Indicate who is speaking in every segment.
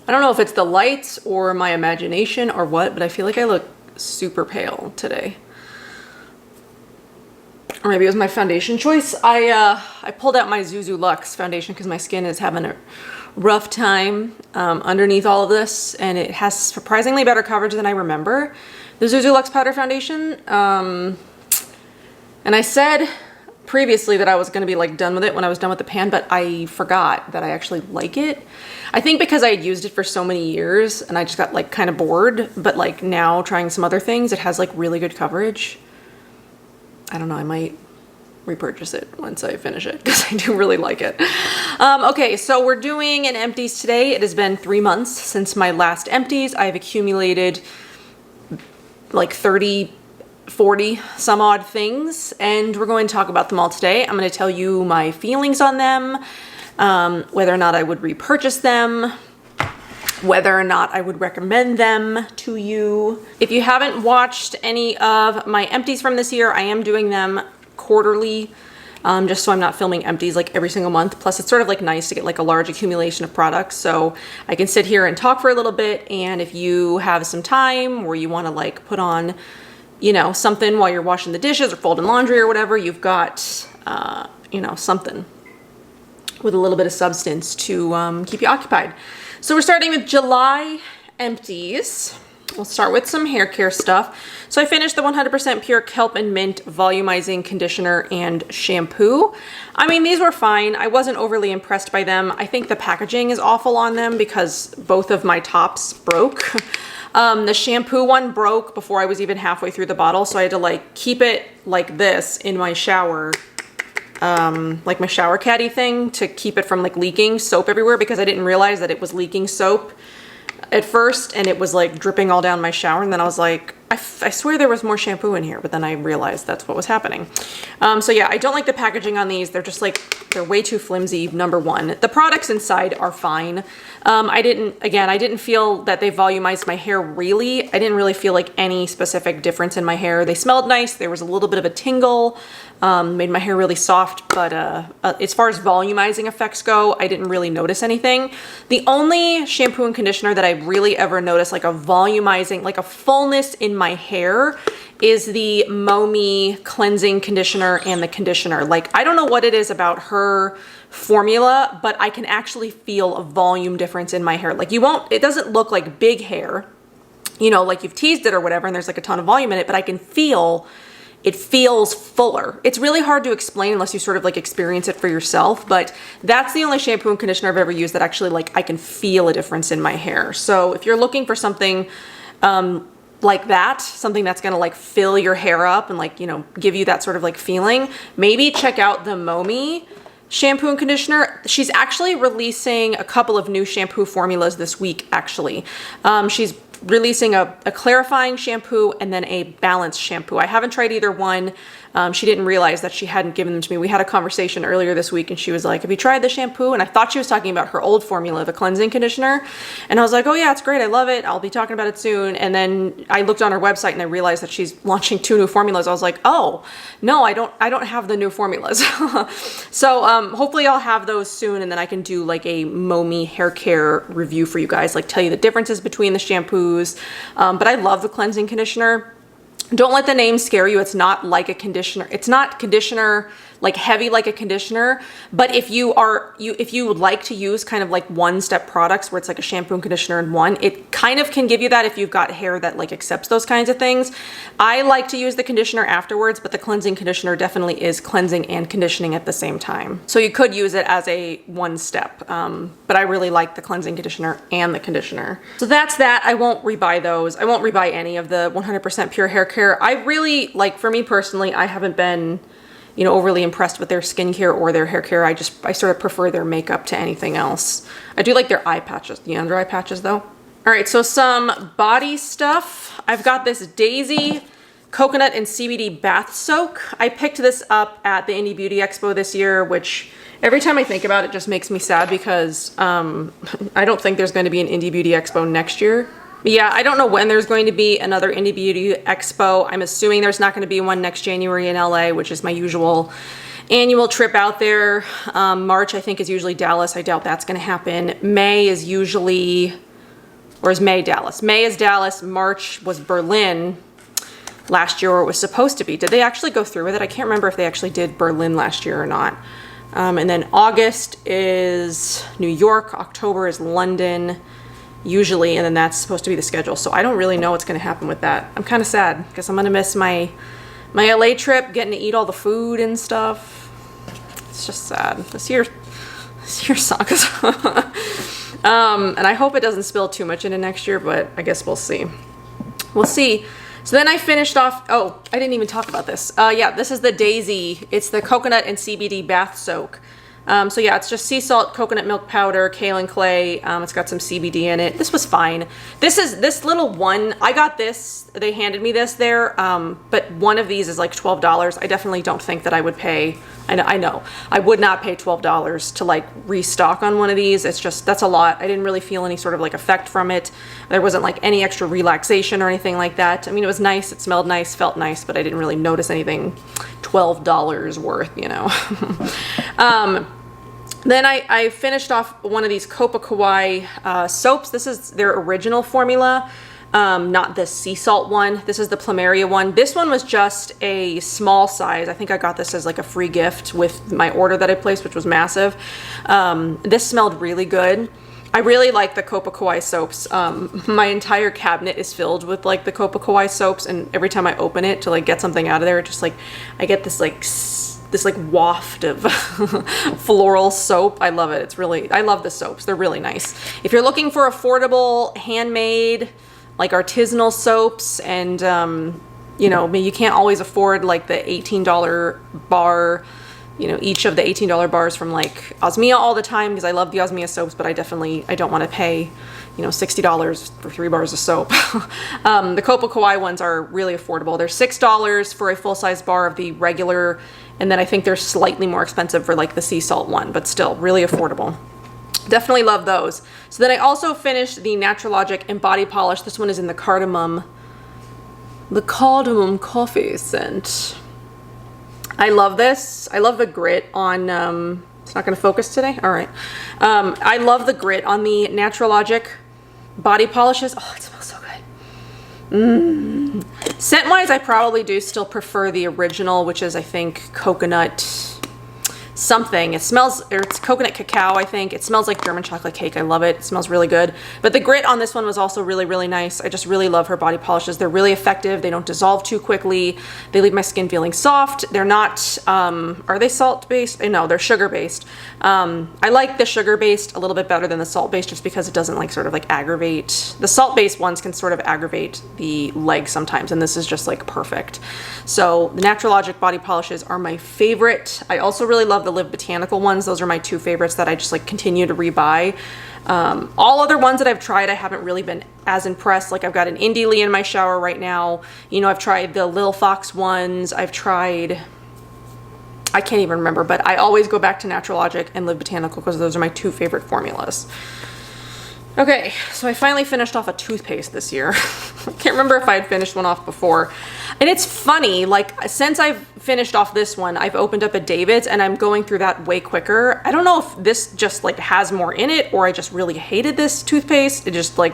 Speaker 1: I don't know if it's the lights or my imagination or what, but I feel like I look super pale today. Or maybe it was my foundation choice. I pulled out my Zuzu Luxe foundation because my skin is having a rough time underneath all of this, and it has surprisingly better coverage than I remember. The Zuzu Luxe Powder Foundation. And I said previously that I was going to be like done with it when I was done with the pan, but I forgot that I actually like it. I think because I had used it for so many years and I just got like kind of bored, but like now trying some other things, it has like really good coverage. I don't know, I might repurchase it once I finish it because I do really like it. Okay, so we're doing an Empties today. It has been 3 months since my last Empties. I've accumulated like 30, 40 some odd things, and we're going to talk about them all today. I'm going to tell you my feelings on them, whether or not I would repurchase them, whether or not I would recommend them to you. If you haven't watched any of my Empties from this year, I am doing them quarterly, just so I'm not filming Empties like every single month. Plus it's sort of like nice to get like a large accumulation of products so I can sit here and talk for a little bit, and if you have some time or you want to like put on, you know, something while you're washing the dishes or folding laundry or whatever, you've got, you know, something with a little bit of substance to keep you occupied. So we're starting with July Empties. We'll start with some hair care stuff. So I finished the 100% pure kelp and mint volumizing conditioner and shampoo. I mean, these were fine. I wasn't overly impressed by them. I think the packaging is awful on them because both of my tops broke. The shampoo one broke before I was even halfway through the bottle, so I had to like keep it like this in my shower, like my shower caddy thing, to keep it from like leaking soap everywhere, because I didn't realize that it was leaking soap at first and it was like dripping all down my shower, and then I was like, I swear there was more shampoo in here, but then I realized that's what was happening. So yeah, I don't like the packaging on these. They're just like, they're way too flimsy, number one. The products inside are fine. I didn't feel that they volumized my hair really. I didn't really feel like any specific difference in my hair. They smelled nice. There was a little bit of a tingle, made my hair really soft, but as far as volumizing effects go, I didn't really notice anything. The only shampoo and conditioner that I really ever noticed like a volumizing, like a fullness in my hair, is the Momi cleansing conditioner and the conditioner. Like, I don't know what it is about her formula, but I can actually feel a volume difference in my hair. Like, it doesn't look like big hair, you know, like you've teased it or whatever and there's like a ton of volume in it, but I can feel it feels fuller. It's really hard to explain unless you sort of like experience it for yourself, but that's the only shampoo and conditioner I've ever used that actually like I can feel a difference in my hair. So if you're looking for something like that, something that's gonna like fill your hair up and like, you know, give you that sort of like feeling, maybe check out the Momi shampoo and conditioner. She's actually releasing a couple of new shampoo formulas this week, actually. She's releasing a clarifying shampoo and then a balanced shampoo. I haven't tried either one. She didn't realize that she hadn't given them to me. We had a conversation earlier this week and she was like, have you tried the shampoo? And I thought she was talking about her old formula, the cleansing conditioner. And I was like, oh yeah, it's great. I love it. I'll be talking about it soon. And then I looked on her website and I realized that she's launching 2 new formulas. I was like, oh no, I don't have the new formulas. So hopefully I'll have those soon, and then I can do like a Momi hair care review for you guys, like tell you the differences between the shampoos. But I love the cleansing conditioner. Don't let the name scare you. It's not like a conditioner. It's not conditioner, like heavy like a conditioner. But if you would like to use kind of like one-step products where it's like a shampoo and conditioner in one, it kind of can give you that if you've got hair that like accepts those kinds of things. I like to use the conditioner afterwards, but the cleansing conditioner definitely is cleansing and conditioning at the same time. So you could use it as a one-step, but I really like the cleansing conditioner and the conditioner. So that's that. I won't rebuy those. I won't rebuy any of the 100% pure hair care. I really, like, for me personally, I haven't been, you know, overly impressed with their skincare or their hair care. I sort of prefer their makeup to anything else. I do like their eye patches, the under eye patches though. All right, so some body stuff. I've got this Daisy coconut and CBD bath soak. I picked this up at the Indie Beauty Expo this year, which every time I think about it just makes me sad because I don't think there's going to be an Indie Beauty Expo next year. Yeah, I don't know when there's going to be another Indie Beauty Expo. I'm assuming there's not going to be one next January in LA, which is my usual annual trip out there. March, I think, is usually Dallas. I doubt that's going to happen. May is usually Or is May Dallas? May is Dallas, March was Berlin last year, or it was supposed to be. Did they actually go through with it? I can't remember if they actually did Berlin last year or not. And then August is New York, October is London, usually, and then that's supposed to be the schedule. So I don't really know what's gonna happen with that. I'm kind of sad because I'm gonna miss my LA trip, getting to eat all the food and stuff. It's just sad. This year sucks. And I hope it doesn't spill too much into next year, but I guess we'll see. We'll see. So then I finished off, oh, I didn't even talk about this. Yeah, this is the Daisy. It's the coconut and CBD bath soak. So yeah, it's just sea salt, coconut milk powder, kaolin clay. It's got some CBD in it. This was fine. This little one, I got this, they handed me this there, but one of these is like $12. I definitely don't think that I would pay, I know, I would not pay $12 to like restock on one of these. It's just, that's a lot. I didn't really feel any sort of like effect from it. There wasn't like any extra relaxation or anything like that. I mean, it was nice, it smelled nice, felt nice, but I didn't really notice anything $12 worth, you know. Then I finished off one of these Copa Kawaii soaps. This is their original formula, not the sea salt one. This is the Plumeria one. This one was just a small size. I think I got this as like a free gift with my order that I placed, which was massive. This smelled really good. I really like the Copa Kawaii soaps. My entire cabinet is filled with like the Copa Kawaii soaps, and every time I open it to like get something out of there, just like I get this like waft of floral soap. I love it. It's really, I love the soaps. They're really nice. If you're looking for affordable, handmade, like artisanal soaps, and you know, you can't always afford like the $18 bar, you know, each of the $18 bars from like Osmia all the time, because I love the Osmia soaps, but I don't want to pay, you know, $60 for 3 bars of soap. The Copa Kawaii ones are really affordable. They're $6 for a full-size bar of the regular, and then I think they're slightly more expensive for like the sea salt one, but still really affordable. Definitely love those. So then I also finished the Naturalogic and Body Polish. This one is in the cardamom coffee scent. I love this. I love the grit on, it's not gonna focus today? All right. I love the grit on the Naturalogic body polishes. Oh, it smells so good. Scent-wise, I probably do still prefer the original, which is, I think, coconut something. It smells, or it's coconut cacao, I think. It smells like German chocolate cake. I love it. It smells really good. But the grit on this one was also really, really nice. I just really love her body polishes. They're really effective. They don't dissolve too quickly. They leave my skin feeling soft. They're not, are they salt-based? No, they're sugar-based. I like the sugar-based a little bit better than the salt-based, just because it doesn't like sort of like aggravate. The salt-based ones can sort of aggravate the leg sometimes, and this is just like perfect. So the Naturalogic body polishes are my favorite. I also really love the Live Botanical ones. Those are my 2 favorites that I just like continue to rebuy. All other ones that I've tried, I haven't really been as impressed. Like I've got an Indie Lee in my shower right now. You know, I've tried the Lil Fox ones. I've tried, I can't even remember, but I always go back to Naturalogic and Live Botanical because those are my 2 favorite formulas. Okay, so I finally finished off a toothpaste this year. I can't remember if I had finished one off before. And it's funny, like since I've finished off this one, I've opened up a David's and I'm going through that way quicker. I don't know if this just like has more in it, or I just really hated this toothpaste. It just like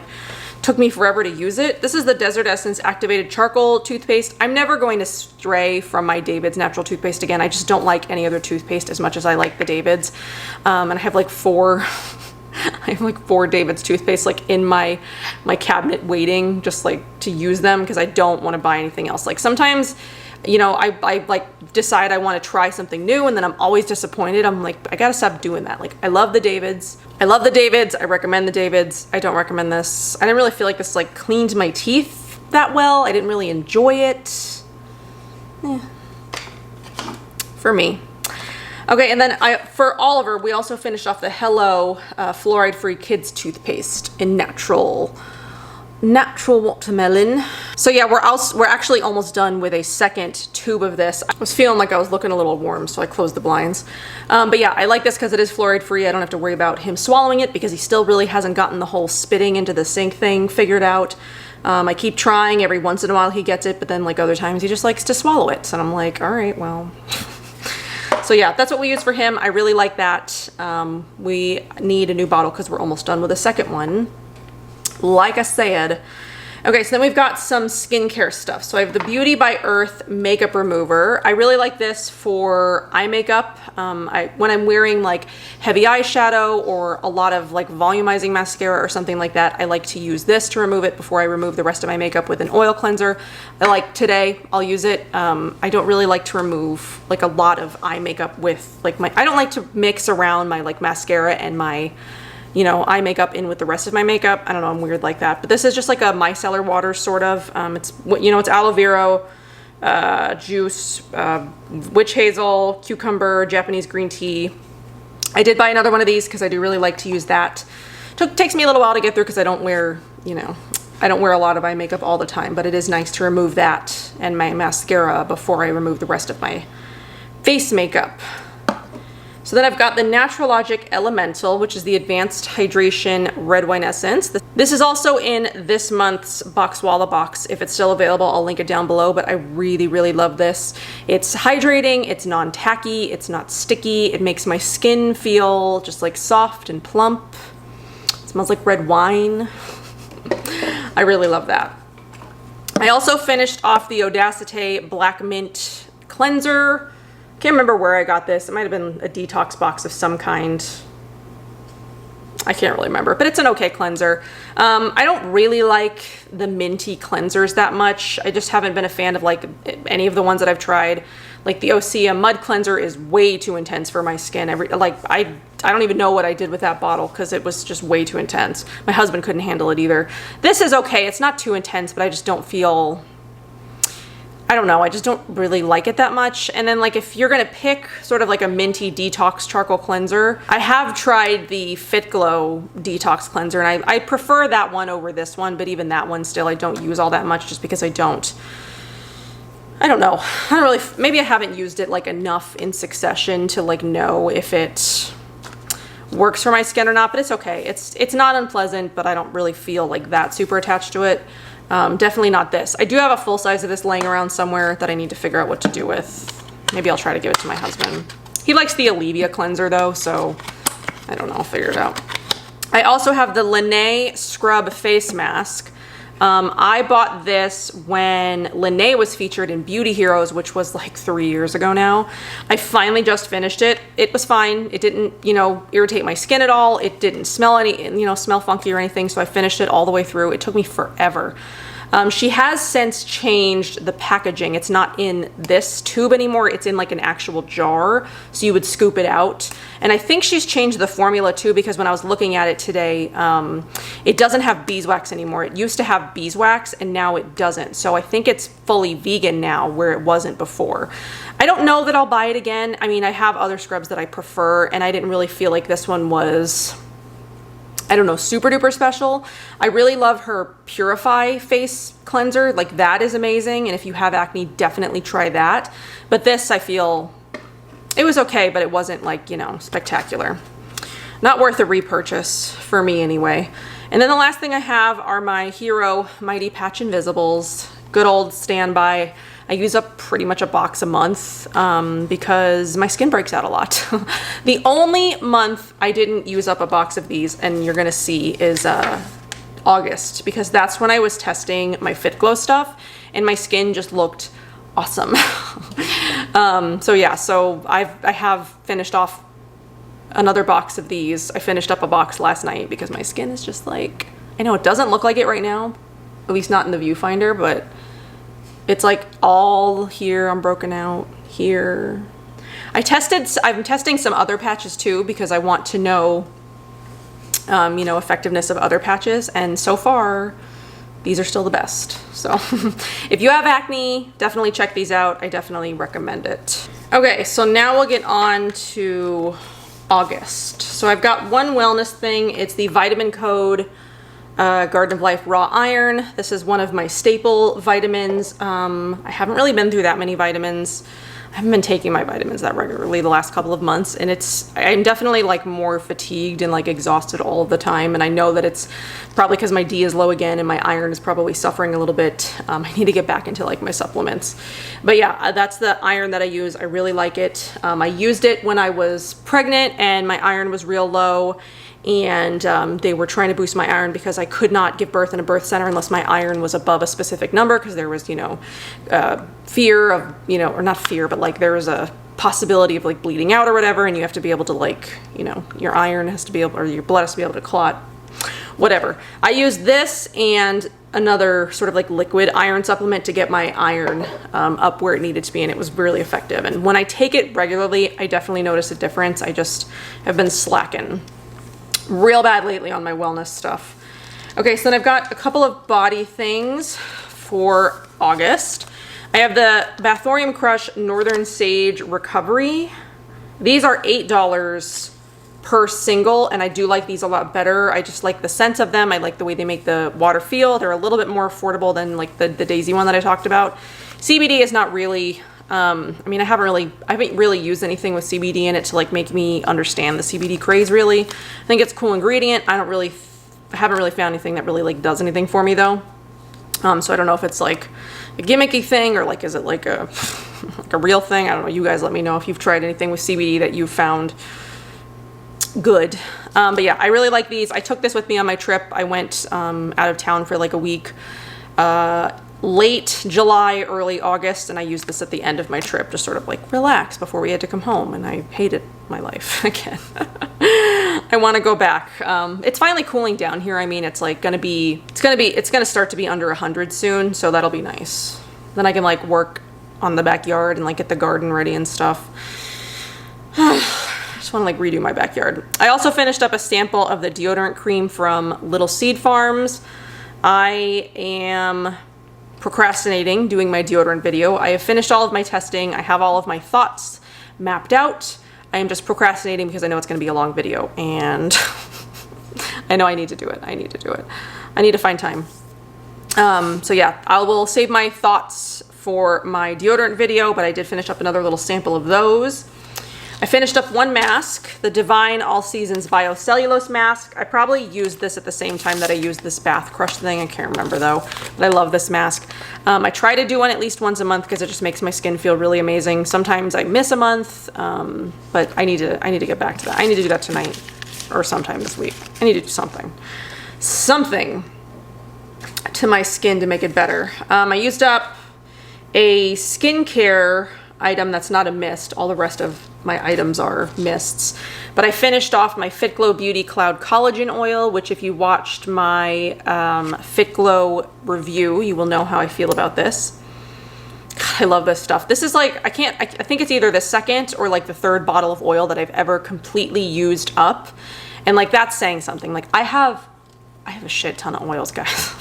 Speaker 1: took me forever to use it. This is the Desert Essence Activated Charcoal toothpaste. I'm never going to stray from my David's natural toothpaste again. I just don't like any other toothpaste as much as I like the David's. And I have like 4... I have like 4 David's toothpaste like in my cabinet waiting just like to use them, because I don't want to buy anything else. Like sometimes, you know, I like decide I want to try something new and then I'm always disappointed. I'm like, I gotta stop doing that. Like I love the David's. I love the David's. I recommend the David's. I don't recommend this. I didn't really feel like this like cleaned my teeth that well. I didn't really enjoy it. For me. Okay, and then for Oliver, we also finished off the Hello fluoride-free kids toothpaste in natural watermelon. So yeah, we're actually almost done with a second tube of this. I was feeling like I was looking a little warm, so I closed the blinds. But yeah, I like this because it is fluoride-free. I don't have to worry about him swallowing it because he still really hasn't gotten the whole spitting into the sink thing figured out. I keep trying. Every once in a while he gets it, but then like other times he just likes to swallow it. So I'm like, all right, well... So yeah, that's what we use for him. I really like that. We need a new bottle because we're almost done with a second one. like I said. Okay, so then we've got some skincare stuff. So I have the Beauty by Earth makeup remover. I really like this for eye makeup. When I'm wearing like heavy eyeshadow or a lot of like volumizing mascara or something like that, I like to use this to remove it before I remove the rest of my makeup with an oil cleanser. Like today, I'll use it. I don't really like to remove like a lot of eye makeup with like I don't like to mix around my like mascara and my eye makeup in with the rest of my makeup. I don't know, I'm weird like that. But this is just like a micellar water sort of. It's aloe vera juice, witch hazel, cucumber, Japanese green tea. I did buy another one of these because I do really like to use that. Takes me a little while to get through because I don't wear, I don't wear a lot of eye makeup all the time, but it is nice to remove that and my mascara before I remove the rest of my face makeup. So then I've got the Naturalogic Elemental, which is the Advanced Hydration Red Wine Essence. This is also in this month's Boxwalla box. If it's still available, I'll link it down below, but I really, really love this. It's hydrating, it's non-tacky, it's not sticky. It makes my skin feel just like soft and plump. It smells like red wine. I really love that. I also finished off the Audacity Black Mint Cleanser. Can't remember where I got this. It might have been a detox box of some kind. I can't really remember, but it's an okay cleanser. I don't really like the minty cleansers that much. I just haven't been a fan of like any of the ones that I've tried. Like the Osea Mud Cleanser is way too intense for my skin. I don't even know what I did with that bottle because it was just way too intense. My husband couldn't handle it either. This is okay. It's not too intense, but I just don't feel... I don't know, I just don't really like it that much. And then like if you're gonna pick sort of like a minty detox charcoal cleanser, I have tried the Fit Glow detox cleanser and I prefer that one over this one, but even that one still I don't use all that much just because I don't know. I don't really, maybe I haven't used it like enough in succession to like know if it works for my skin or not, but it's okay. It's not unpleasant, but I don't really feel like that super attached to it. Definitely not this. I do have a full size of this laying around somewhere that I need to figure out what to do with. Maybe I'll try to give it to my husband. He likes the Alivia cleanser though, so I don't know, I'll figure it out. I also have the Lynnae Scrub face mask. I bought this when Lynnae was featured in Beauty Heroes, which was like 3 years ago now. I finally just finished it. It was fine. It didn't, irritate my skin at all. It didn't smell smell funky or anything. So I finished it all the way through. It took me forever. She has since changed the packaging. It's not in this tube anymore. It's in like an actual jar. So you would scoop it out. And I think she's changed the formula too, because when I was looking at it today, it doesn't have beeswax anymore. It used to have beeswax and now it doesn't. So I think it's fully vegan now where it wasn't before. I don't know that I'll buy it again. I mean, I have other scrubs that I prefer and I didn't really feel like this one was... I don't know, super duper special. I really love her Purify face cleanser. Like that is amazing. And if you have acne, definitely try that. But this, I feel, it was okay, but it wasn't like, spectacular. Not worth a repurchase for me anyway. And then the last thing I have are my Hero Mighty Patch Invisibles. Good old standby. I use up pretty much a box a month because my skin breaks out a lot. The only month I didn't use up a box of these, and you're gonna see, is August, because that's when I was testing my Fit Glow stuff and my skin just looked awesome. So yeah, so I have finished off another box of these. I finished up a box last night because my skin is just like, I know it doesn't look like it right now, at least not in the viewfinder, but it's like all here, I'm broken out here. I'm testing some other patches too because I want to know, effectiveness of other patches. And so far, these are still the best. So if you have acne, definitely check these out. I definitely recommend it. Okay, so now we'll get on to August. So I've got one wellness thing. It's the Vitamin Code Garden of Life Raw Iron. This is one of my staple vitamins. I haven't really been through that many vitamins. I haven't been taking my vitamins that regularly the last couple of months, and I'm definitely like more fatigued and like exhausted all the time, and I know that it's probably because my D is low again and my iron is probably suffering a little bit. I need to get back into like my supplements. But yeah, that's the iron that I use. I really like it. I used it when I was pregnant and my iron was real low, and they were trying to boost my iron because I could not give birth in a birth center unless my iron was above a specific number, because there was, you know, fear of, you know, or not fear, but like there was a possibility of like bleeding out or whatever, and you have to be able to, like, you know, your iron has to be able, or your blood has to be able to clot, whatever. I used this and another sort of like liquid iron supplement to get my iron up where it needed to be, and it was really effective. And when I take it regularly, I definitely notice a difference. I just have been slacking real bad lately on my wellness stuff. Okay, so then I've got a couple of body things for August. I have the Bathorium Crush Northern Sage Recovery. These are $8 per single, and I do like these a lot better. I just like the scent of them. I like the way they make the water feel. They're a little bit more affordable than like the Daisy one that I talked about. CBD is not really, I mean, I haven't really used anything with CBD in it to like make me understand the CBD craze really. I think it's a cool ingredient. I haven't really found anything that really like does anything for me though. So I don't know if it's like a gimmicky thing or like, is it like a, like a real thing? I don't know. You guys let me know if you've tried anything with CBD that you found good. But yeah, I really like these. I took this with me on my trip. I went out of town for like a week, late July, early August, and I used this at the end of my trip to sort of like relax before we had to come home, and I hated my life again. I want to go back. It's finally cooling down here. I mean, it's like it's gonna start to be under 100 soon, so that'll be nice. Then I can like work on the backyard and like get the garden ready and stuff. Just want to like redo my backyard. I also finished up a sample of the deodorant cream from Little Seed Farms. I am procrastinating doing my deodorant video. I have finished all of my testing. I have all of my thoughts mapped out. I am just procrastinating because I know it's going to be a long video, and I know I need to do it. I need to find time. So yeah, I will save my thoughts for my deodorant video, but I did finish up another little sample of those. I finished up one mask, the Divine All Seasons Biocellulose Mask. I probably used this at the same time that I used this Bath Crush thing. I can't remember though, but I love this mask. I try to do one at least once a month because it just makes my skin feel really amazing. Sometimes I miss a month, but I need to get back to that. I need to do that tonight or sometime this week. I need to do something to my skin to make it better. I used up a skincare item that's not a mist. All the rest of my items are mists. But I finished off my Fit Glow Beauty Cloud Collagen Oil, which if you watched my Fit Glow review, you will know how I feel about this. God, I love this stuff. This is like, I think it's either the second or like the third bottle of oil that I've ever completely used up. And like that's saying something. Like I have a shit ton of oils, guys.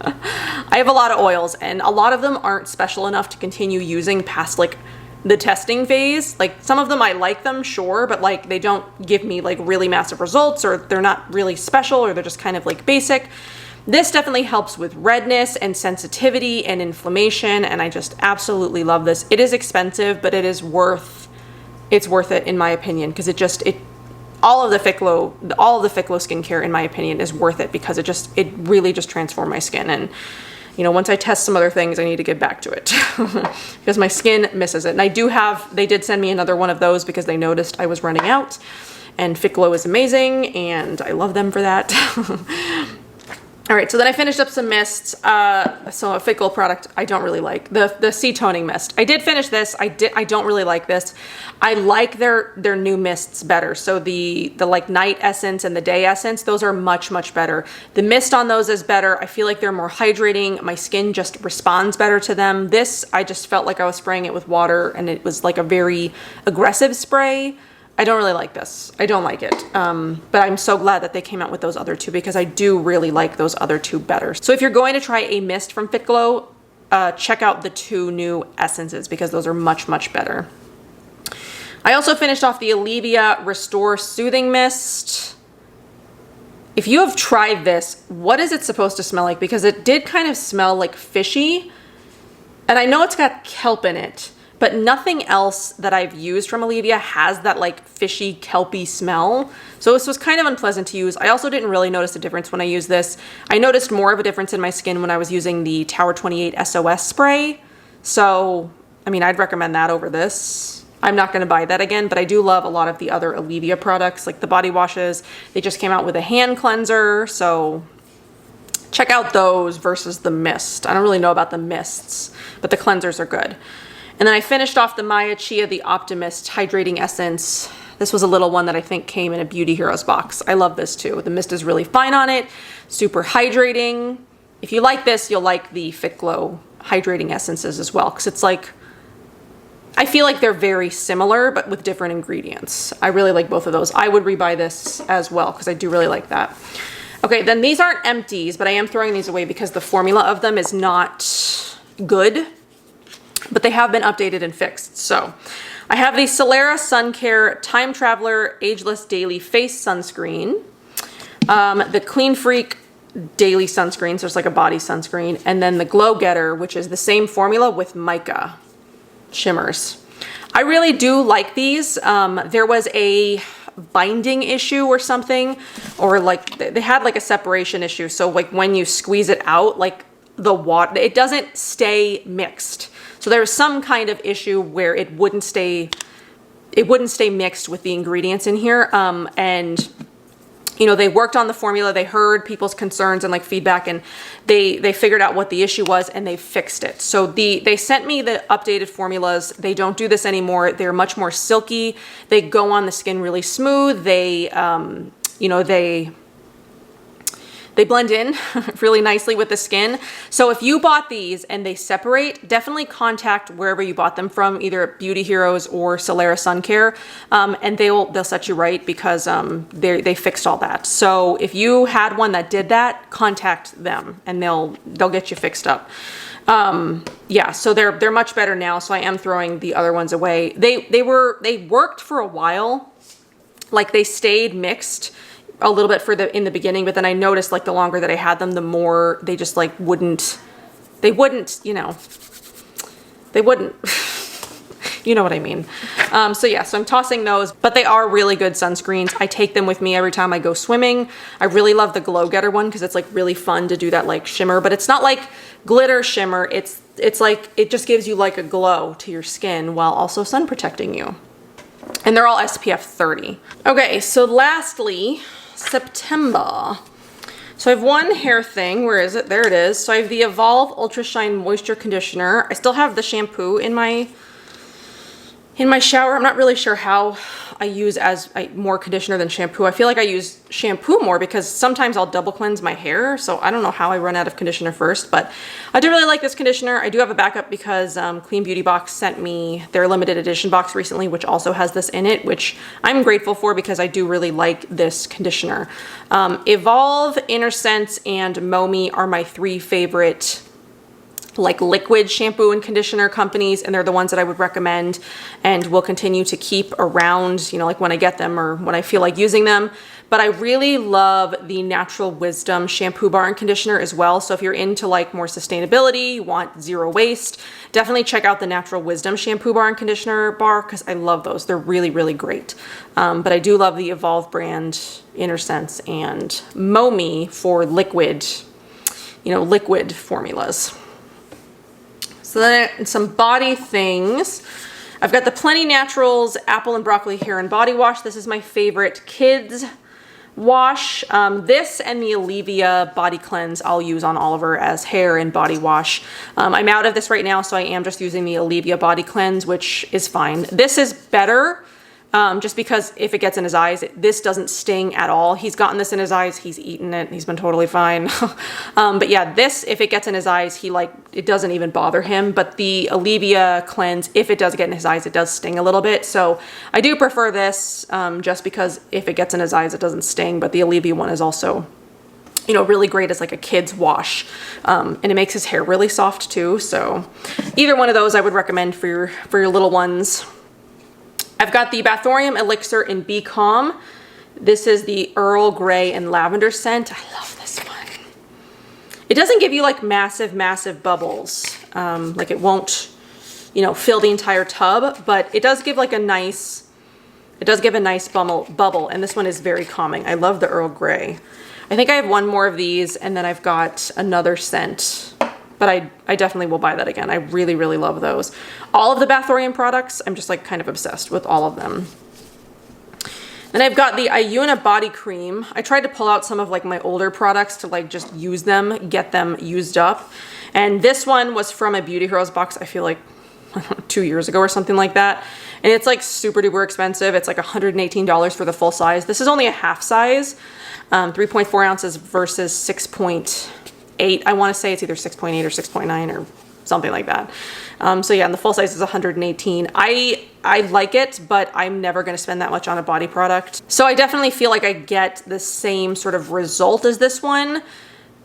Speaker 1: I have a lot of oils, and a lot of them aren't special enough to continue using past like the testing phase. Like some of them I like them, sure, but like they don't give me like really massive results, or they're not really special, or they're just kind of like basic. This definitely helps with redness and sensitivity and inflammation, and I just absolutely love this. It is expensive, but it's worth it in my opinion, because all of the Fit Glow skincare, in my opinion, is worth it because it really just transformed my skin. And you know, once I test some other things, I need to get back to it because my skin misses it. And they did send me another one of those because they noticed I was running out, and Fit Glow is amazing and I love them for that. All right, so then I finished up some mists. So a Fit Glow product I don't really like. The Sea Toning Mist. I did finish this. I don't really like this. I like their new mists better. So the like night essence and the day essence, those are much, much better. The mist on those is better. I feel like they're more hydrating. My skin just responds better to them. This, I just felt like I was spraying it with water, and it was like a very aggressive spray. I don't really like this. I don't like it. But I'm so glad that they came out with those other two because I do really like those other two better. So if you're going to try a mist from Fit Glow, check out the two new essences because those are much, much better. I also finished off the Alivia Restore Soothing Mist. If you have tried this, what is it supposed to smell like? Because it did kind of smell like fishy. And I know it's got kelp in it, but nothing else that I've used from Alivia has that like fishy, kelpy smell. So this was kind of unpleasant to use. I also didn't really notice a difference when I used this. I noticed more of a difference in my skin when I was using the Tower 28 SOS spray. So, I mean, I'd recommend that over this. I'm not going to buy that again, but I do love a lot of the other Alivia products, like the body washes. They just came out with a hand cleanser, so check out those versus the mist. I don't really know about the mists, but the cleansers are good. And then I finished off the Maya Chia, the Optimist Hydrating Essence. This was a little one that I think came in a Beauty Heroes box. I love this too. The mist is really fine on it, super hydrating. If you like this, you'll like the Fit Glow Hydrating Essences as well, because it's like, I feel like they're very similar, but with different ingredients. I really like both of those. I would rebuy this as well, because I do really like that. Okay, then these aren't empties, but I am throwing these away because the formula of them is not good, but they have been updated and fixed. So I have the Solaris Sun Care Time Traveler Ageless Daily Face Sunscreen, the Clean Freak Daily Sunscreen, so it's like a body sunscreen, and then the Glow Getter, which is the same formula with mica shimmers. I really do like these. There was a binding issue or something, or like they had like a separation issue, so like when you squeeze it out, like the water, it doesn't stay mixed. So there was some kind of issue where it wouldn't stay mixed with the ingredients in here. And you know, they worked on the formula, they heard people's concerns and like feedback, and they figured out what the issue was and they fixed it. So they sent me the updated formulas. They don't do this anymore. They're much more silky. They go on the skin really smooth. They, you know, they blend in really nicely with the skin. So if you bought these and they separate, definitely contact wherever you bought them from, either Beauty Heroes or Solaris Sun Care, and they'll set you right, because they fixed all that. So if you had one that did that, contact them and they'll get you fixed up. Yeah, so they're much better now. So I am throwing the other ones away. They worked for a while, like they stayed mixed a little bit in the beginning, but then I noticed like the longer that I had them, the more they just like wouldn't, you know, they wouldn't, you know what I mean? So yeah, so I'm tossing those, but they are really good sunscreens. I take them with me every time I go swimming. I really love the Glow Getter one because it's like really fun to do that like shimmer, but it's not like glitter shimmer. It's like, it just gives you like a glow to your skin while also sun protecting you. And they're all SPF 30. Okay, so lastly, September. So I have one hair thing. Where is it? There it is. So I have the Evolve Ultra Shine Moisture Conditioner. I still have the shampoo in my shower. I'm not really sure how I use more conditioner than shampoo. I feel like I use shampoo more because sometimes I'll double cleanse my hair. So I don't know how I run out of conditioner first, but I do really like this conditioner. I do have a backup because Clean Beauty Box sent me their limited edition box recently, which also has this in it, which I'm grateful for because I do really like this conditioner. Evolve, Inner Sense, and Momi are my three favorite like liquid shampoo and conditioner companies, and they're the ones that I would recommend and will continue to keep around, you know, like when I get them or when I feel like using them. But I really love the Natural Wisdom shampoo bar and conditioner as well. So if you're into like more sustainability, you want zero waste, definitely check out the Natural Wisdom shampoo bar and conditioner bar, because I love those. They're really, really great. But I do love the Evolve brand, Inner Sense, and Momi for liquid, you know, liquid formulas. So then some body things. I've got the Plenty Naturals Apple and Broccoli Hair and Body Wash. This is my favorite kids wash. This and the Alivia Body Cleanse I'll use on Oliver as hair and body wash. I'm out of this right now, so I am just using the Alivia Body Cleanse, which is fine. This is better. Just because if it gets in his eyes, this doesn't sting at all. He's gotten this in his eyes, he's eaten it, he's been totally fine. But yeah, this, if it gets in his eyes, it doesn't even bother him. But the Alivia cleanse, if it does get in his eyes, it does sting a little bit. So I do prefer this, just because if it gets in his eyes, it doesn't sting. But the Alivia one is also, you know, really great as like a kid's wash. And it makes his hair really soft too. So either one of those I would recommend for your little ones. I've got the Bathorium Elixir in Be Calm. This is the Earl Grey and Lavender scent. I love this one. It doesn't give you like massive, massive bubbles. Like it won't, you know, fill the entire tub, but it does give like a nice, bubble. And this one is very calming. I love the Earl Grey. I think I have one more of these, and then I've got another scent, but but I definitely will buy that again. I really, really love those. All of the Bathorian products, I'm just like kind of obsessed with all of them. Then I've got the Iuna body cream. I tried to pull out some of like my older products to like just use them, get them used up. And this one was from a Beauty Heroes box, I feel like 2 years ago or something like that. And it's like super duper expensive. It's like $118 for the full size. This is only a half size, 3.4 ounces versus 6.8. I want to say it's either 6.8 or 6.9 or something like that. So yeah, and the full size is 118. I like it, but I'm never going to spend that much on a body product. So I definitely feel like I get the same sort of result as this one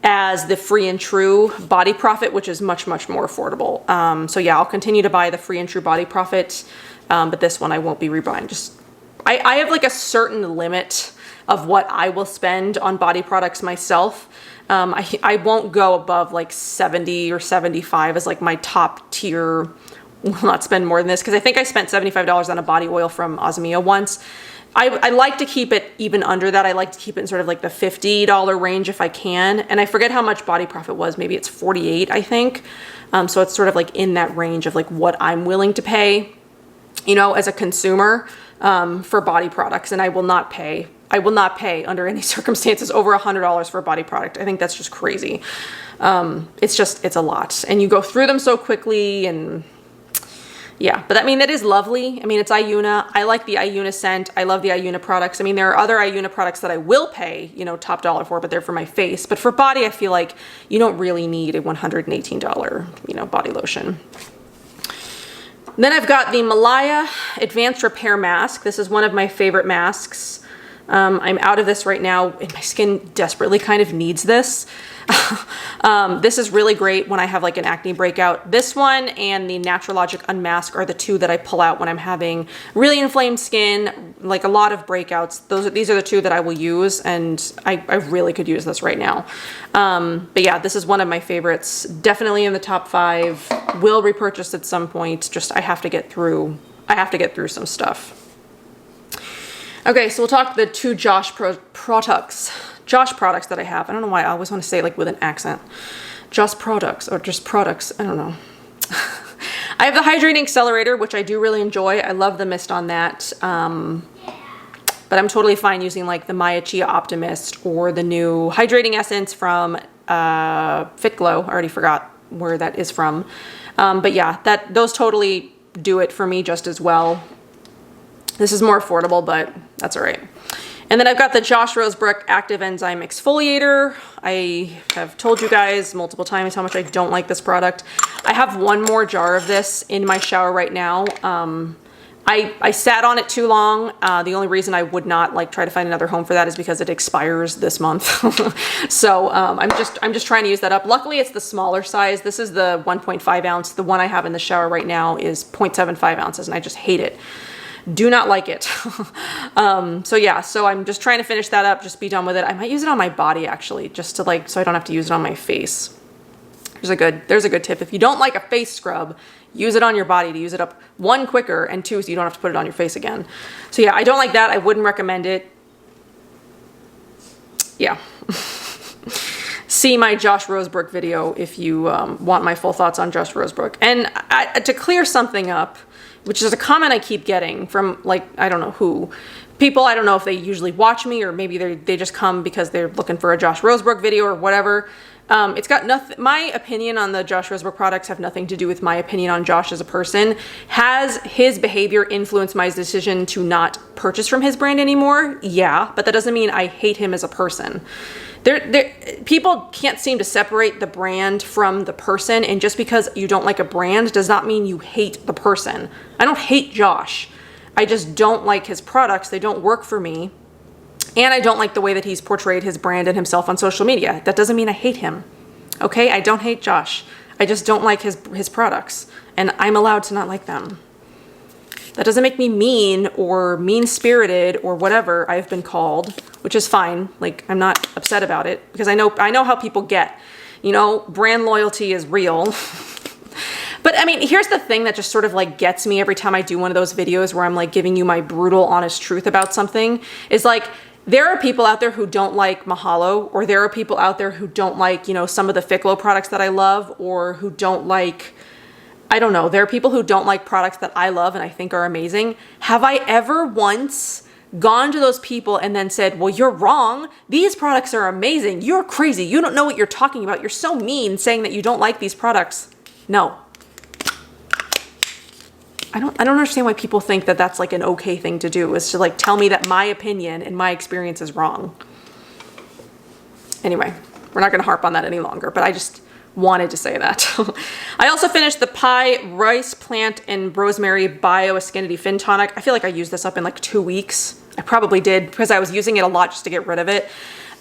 Speaker 1: as the Free and True Body Profit, which is much, much more affordable. So yeah, I'll continue to buy the Free and True Body Profit, but this one I won't be rebuying. Just, I have like a certain limit of what I will spend on body products myself. I won't go above like 70 or 75 as like my top tier. Will not spend more than this, because I think I spent $75 on a body oil from Osmia once. I like to keep it even under that. I like to keep it in sort of like the $50 range if I can. And I forget how much Body Profit was. Maybe it's 48, I think. So it's sort of like in that range of like what I'm willing to pay, you know, as a consumer, for body products. And I will not pay under any circumstances over $100 for a body product. I think that's just crazy. It's a lot. And you go through them so quickly, and yeah, but I mean, that is lovely. I mean, it's Iuna. I like the Iuna scent. I love the Iuna products. I mean, there are other Iuna products that I will pay, you know, top dollar for, but they're for my face. But for body, I feel like you don't really need a $118, you know, body lotion. Then I've got the Malaya Advanced Repair Mask. This is one of my favorite masks. I'm out of this right now, and my skin desperately kind of needs this. This is really great when I have like an acne breakout. This one and the Naturalogic Unmask are the two that I pull out when I'm having really inflamed skin, like a lot of breakouts. These are the two that I will use, and I really could use this right now. But yeah, this is one of my favorites. Definitely in the top 5. Will repurchase at some point. Just I have to get through some stuff. Okay, so we'll talk the two Josh products that I have. I don't know why I always want to say it like with an accent. Josh products, or just products, I don't know. I have the Hydrating Accelerator, which I do really enjoy. I love the mist on that. But I'm totally fine using like the Chia Optimist or the new Hydrating Essence from Fit Glow. I already forgot where that is from. But yeah, those totally do it for me just as well. This is more affordable, but that's all right. And then I've got the Josh Rosebrook Active Enzyme Exfoliator. I have told you guys multiple times how much I don't like this product. I have one more jar of this in my shower right now. I sat on it too long. The only reason I would not like try to find another home for that is because it expires this month. So I'm just trying to use that up. Luckily, it's the smaller size. This is the 1.5 ounce. The one I have in the shower right now is 0.75 ounces, and I just hate it. Do not like it. So yeah, so I'm just trying to finish that up, just be done with it. I might use it on my body actually, just to like, so I don't have to use it on my face. There's a good tip. If you don't like a face scrub, use it on your body to use it up, 1, quicker, and 2, so you don't have to put it on your face again. So yeah, I don't like that. I wouldn't recommend it. Yeah. See my Josh Rosebrook video if you want my full thoughts on Josh Rosebrook. And to clear something up, which is a comment I keep getting from, like, I don't know who. People, I don't know if they usually watch me, or maybe they just come because they're looking for a Josh Rosebrook video or whatever. It's got nothing, my opinion on the Josh Rosebrook products have nothing to do with my opinion on Josh as a person. Has his behavior influenced my decision to not purchase from his brand anymore? Yeah, but that doesn't mean I hate him as a person. People can't seem to separate the brand from the person, and just because you don't like a brand does not mean you hate the person. I don't hate Josh. I just don't like his products. They don't work for me. And I don't like the way that he's portrayed his brand and himself on social media. That doesn't mean I hate him. Okay? I don't hate Josh. I just don't like his products. And I'm allowed to not like them. That doesn't make me mean or mean-spirited or whatever I've been called, which is fine. Like, I'm not upset about it because I know how people get. You know, brand loyalty is real. But I mean, here's the thing that just sort of like gets me every time I do one of those videos where I'm like giving you my brutal, honest truth about something, is like, there are people out there who don't like Mahalo, or there are people out there who don't like, you know, some of the Ficlo products that I love, or who don't like, I don't know, there are people who don't like products that I love and I think are amazing. Have I ever once gone to those people and then said, well, you're wrong. These products are amazing. You're crazy. You don't know what you're talking about. You're so mean saying that you don't like these products. No. I don't understand why people think that that's like an okay thing to do, is to like tell me that my opinion and my experience is wrong. Anyway, we're not going to harp on that any longer, but I just wanted to say that. I also finished the Pie Rice Plant and Rosemary Bio Askinity Fin Tonic. I feel like I used this up in like 2 weeks. I probably did, because I was using it a lot just to get rid of it.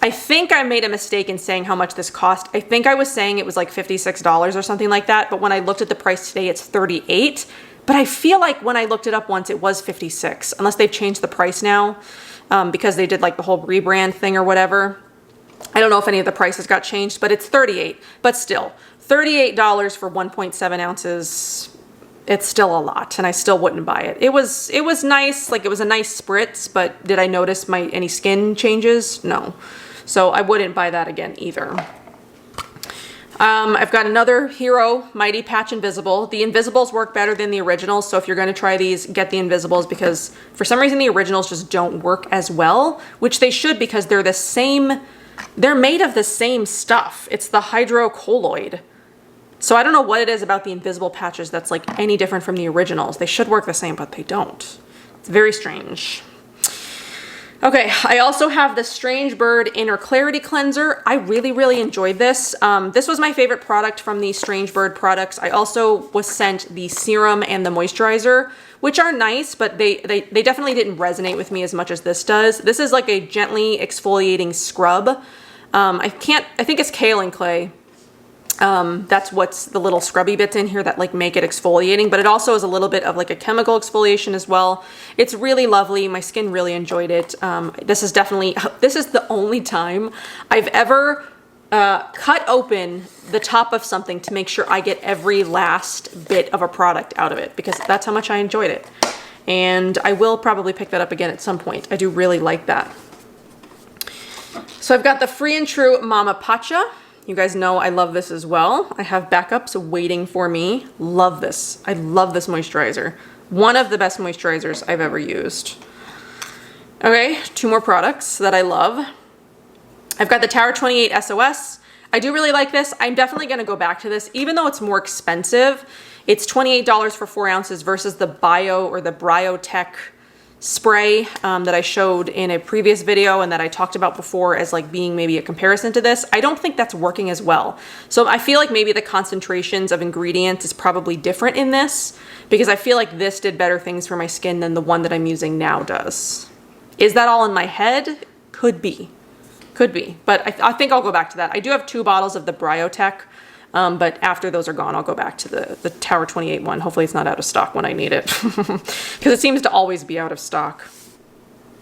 Speaker 1: I think I made a mistake in saying how much this cost. I think I was saying it was like $56 or something like that, but when I looked at the price today, it's $38. But I feel like when I looked it up once, it was $56, unless they've changed the price now, because they did like the whole rebrand thing or whatever. I don't know if any of the prices got changed, but it's $38. But still, $38 for 1.7 ounces, it's still a lot, and I still wouldn't buy it. It was nice, like it was a nice spritz, but did I notice any skin changes? No. So I wouldn't buy that again either. I've got another Hero Mighty Patch Invisible. The Invisibles work better than the originals, so if you're going to try these, get the Invisibles, because for some reason the originals just don't work as well, which they should, because they're the same, they're made of the same stuff. It's the hydrocolloid. So I don't know what it is about the invisible patches that's like any different from the originals. They should work the same, but they don't. It's very strange. Okay, I also have the Strange Bird Inner Clarity Cleanser. I really, really enjoyed this. This was my favorite product from the Strange Bird products. I also was sent the serum and the moisturizer, which are nice, but they definitely didn't resonate with me as much as this does. This is like a gently exfoliating scrub. I think it's kale and clay. That's what's the little scrubby bits in here that like make it exfoliating, but it also is a little bit of like a chemical exfoliation as well. It's really lovely. My skin really enjoyed it. This is the only time I've ever cut open the top of something to make sure I get every last bit of a product out of it, because that's how much I enjoyed it. And I will probably pick that up again at some point. I do really like that. So I've got the Free and True Mama Pacha. You guys know I love this as well. I have backups waiting for me. Love this. I love this moisturizer. One of the best moisturizers I've ever used. Okay, 2 more products that I love. I've got the Tower 28 SOS. I do really like this. I'm definitely going to go back to this, even though it's more expensive. It's $28 for 4 ounces versus the Bio or the Bryotech spray that I showed in a previous video and that I talked about before as like being maybe a comparison to this. I don't think that's working as well. So I feel like maybe the concentrations of ingredients is probably different in this, because I feel like this did better things for my skin than the one that I'm using now does. Is that all in my head? Could be. Could be. But I think I'll go back to that. I do have 2 bottles of the Bryotech, but after those are gone, I'll go back to the Tower 28 one. Hopefully it's not out of stock when I need it, because it seems to always be out of stock.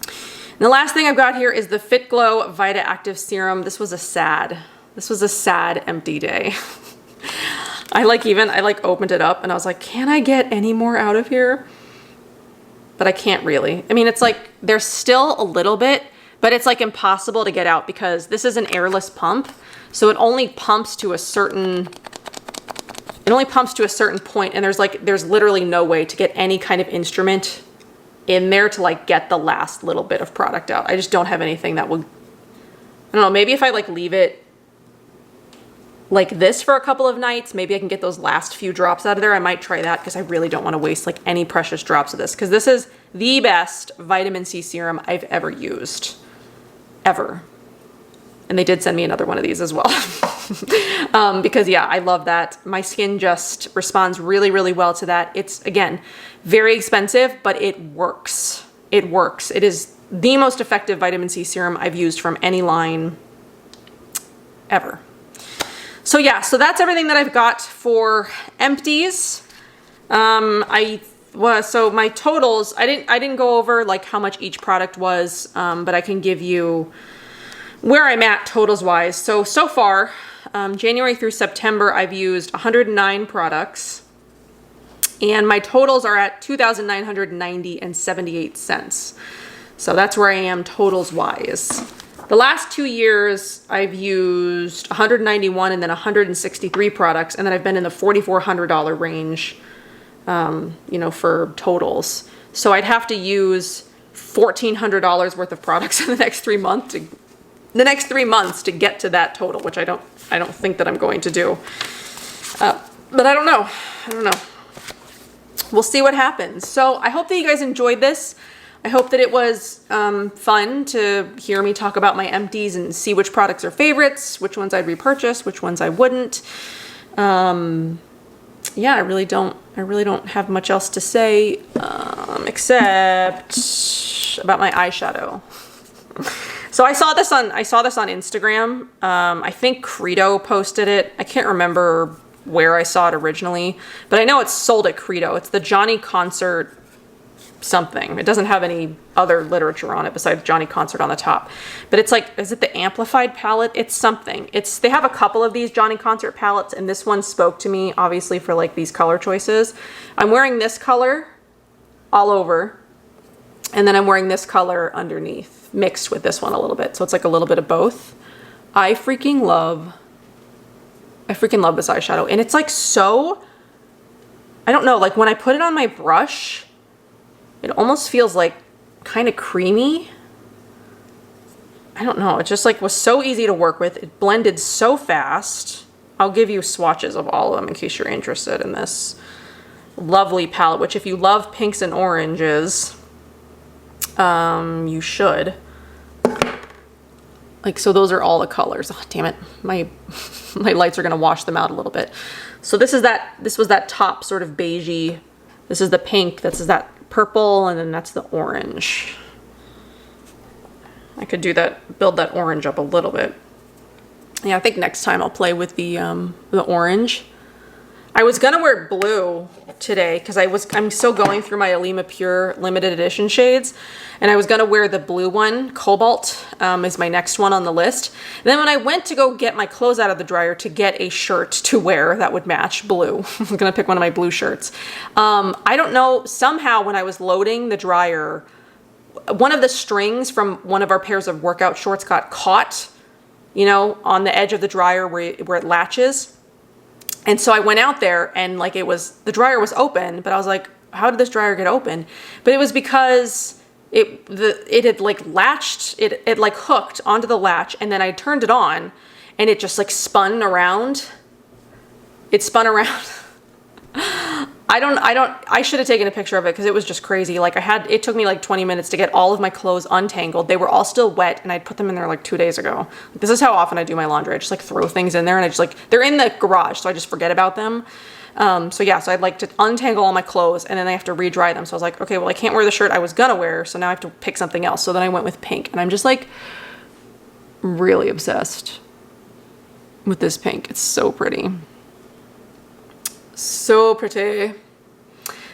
Speaker 1: And the last thing I've got here is the Fit Glow Vita Active Serum. This was a sad empty day. I opened it up and I was like, can I get any more out of here? But I can't really. I mean, it's like there's still a little bit, but it's like impossible to get out because this is an airless pump. So it only pumps to a certain point, and there's literally no way to get any kind of instrument in there to like get the last little bit of product out. I just don't have anything that will, I don't know, maybe if I like leave it like this for a couple of nights, maybe I can get those last few drops out of there. I might try that, because I really don't want to waste like any precious drops of this, because this is the best vitamin C serum I've ever used. Ever. And they did send me another one of these as well. Because yeah, I love that. My skin just responds really, really well to that. It's, again, very expensive, but it works. It works. It is the most effective vitamin C serum I've used from any line ever. So yeah, so that's everything that I've got for Empties. So my totals, I didn't go over like how much each product was, but I can give you where I'm at totals wise. So far, January through September, I've used 109 products, and my totals are at $2,990.78. So that's where I am totals wise. The last 2 years, I've used 191 and then 163 products, and then I've been in the $4,400 range, you know, for totals. So I'd have to use $1,400 worth of products in the next 3 months to get to that total, which I don't think that I'm going to do. But I don't know. We'll see what happens. So I hope that you guys enjoyed this. I hope that it was fun to hear me talk about my empties and see which products are favorites, which ones I'd repurchase, which ones I wouldn't. Yeah, I really don't have much else to say except about my eyeshadow. So I saw this on Instagram. I think Credo posted it. I can't remember where I saw it originally, but I know it's sold at Credo. It's the Johnny Concert something. It doesn't have any other literature on it besides Johnny Concert on the top. But it's like, is it the Amplified palette? It's something. They have a couple of these Johnny Concert palettes, and this one spoke to me, obviously, for like these color choices. I'm wearing this color all over, and then I'm wearing this color underneath, mixed with this one a little bit. So it's like a little bit of both. I freaking love this eyeshadow. And it's like so, I don't know, like when I put it on my brush, it almost feels like kind of creamy. I don't know. It just like was so easy to work with. It blended so fast. I'll give you swatches of all of them in case you're interested in this lovely palette, which if you love pinks and oranges, you should. Like, so those are all the colors. Oh, damn it. My lights are going to wash them out a little bit. So this was that top sort of beigey. This is the pink. This is that purple, and then that's the orange. I could build that orange up a little bit. Yeah, I think next time I'll play with the orange. I was gonna wear blue today because I'm still going through my Alima Pure limited edition shades, and I was gonna wear the blue one. Cobalt is my next one on the list. And then when I went to go get my clothes out of the dryer to get a shirt to wear that would match blue, I was gonna pick one of my blue shirts. I don't know, somehow when I was loading the dryer, one of the strings from one of our pairs of workout shorts got caught, you know, on the edge of the dryer where it latches. And so I went out there and like the dryer was open, but I was like, how did this dryer get open? But it was because it had like latched, it like hooked onto the latch, and then I turned it on and it just like spun around. It spun around. I should have taken a picture of it because it was just crazy. Like it took me like 20 minutes to get all of my clothes untangled. They were all still wet and I'd put them in there like 2 days ago. This is how often I do my laundry. I just like throw things in there and I just like, they're in the garage, so I just forget about them. So I'd like to untangle all my clothes and then I have to re-dry them. So I was like, okay, well I can't wear the shirt I was gonna wear, so now I have to pick something else. So then I went with pink, and I'm just like really obsessed with this pink. It's so pretty. So pretty.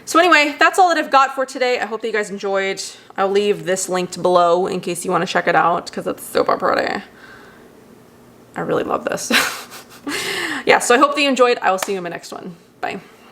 Speaker 1: So anyway, that's all that I've got for today. I hope that you guys enjoyed. I'll leave this linked below in case you want to check it out because it's super pretty. I really love this. Yeah, so I hope that you enjoyed. I will see you in my next one. Bye.